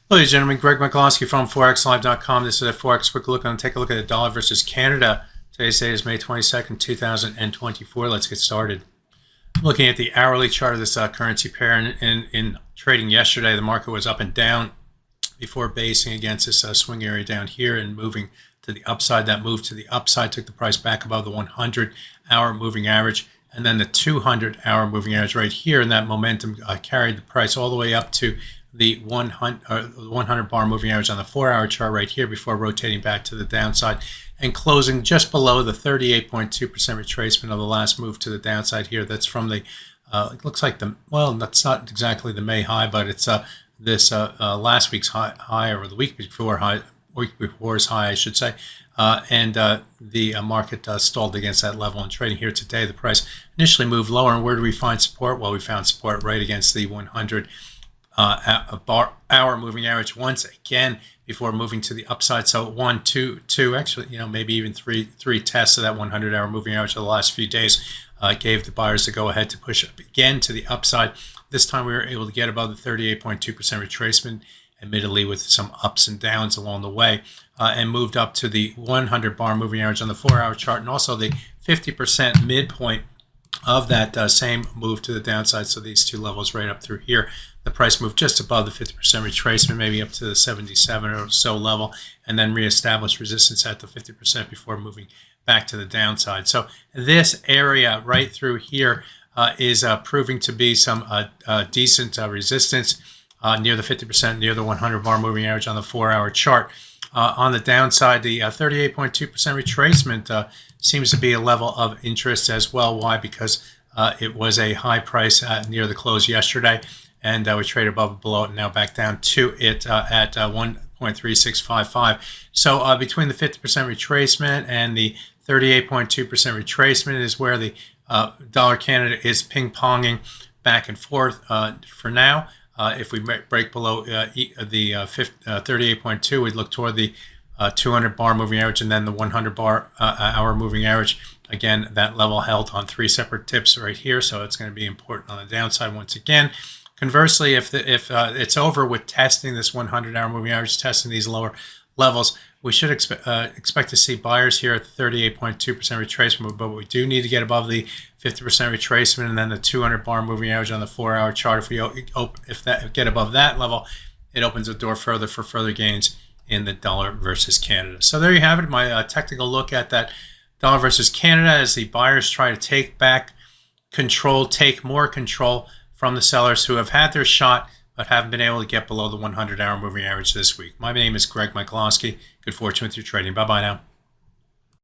Ladies and gentlemen, Greg McCloskey from ForexLive.com. This is a Forex Quick Look. I'm going to take a look at the dollar versus Canada. Today's date is May 22nd, 2024. Let's get started. Looking at the hourly chart of this currency pair, in trading yesterday, the market was up and down before basing against this swing area down here and moving to the upside. That move to the upside took the price back above the 100-hour moving average, and then the 200-hour moving average right here, and that momentum carried the price all the way up to the 100 bar moving average on the 4-hour chart right here before rotating back to the downside and closing just below the 38.2% retracement of the last move to the downside here. That's from the it looks like that's not exactly the May high, but it's this last week's high or the week before's high, I should say. The market stalled against that level and trading here today. The price initially moved lower, and where do we find support? Well, we found support right against the 100 hour moving average once again before moving to the upside. So two, actually, maybe even three tests of that 100-hour moving average of the last few days gave the buyers the go-ahead to push up again to the upside. This time we were able to get above the 38.2% retracement, admittedly with some ups and downs along the way, and moved up to the 100-bar moving average on the 4-hour chart, and also the 50% midpoint of that same move to the downside. So these two levels right up through here, the price moved just above the 50% retracement, maybe up to the 77 or so level, and then reestablished resistance at the 50% before moving back to the downside. So this area right through here is proving to be some decent resistance near the 50%, near the 100-bar moving average on the 4-hour chart. On the downside, the 38.2% retracement seems to be a level of interest as well. Why? Because it was a high price near the close yesterday, and we traded above and below it, and now back down to it at 1.3655. So between the 50% retracement and the 38.2% retracement is where the dollar Canada is ping-ponging back and forth for now. If we break below the 38.2, we'd look toward the 200-bar moving average and then the 100-bar hour moving average. Again, that level held on 3 separate tips right here, so it's going to be important on the downside once again. Conversely, if it's over with testing this 100-hour moving average, testing these lower levels, we should expect to see buyers here at the 38.2% retracement, but we do need to get above the 50% retracement and then the 200-bar moving average on the 4-hour chart. If we get above that level, it opens the door further for further gains in the dollar versus Canada. So there you have it, my technical look at that dollar versus Canada as the buyers try to take back control, take more control from the sellers who have had their shot but haven't been able to get below the 100-hour moving average this week. My name is Greg McCloskey. Good fortune with your trading. Bye-bye now.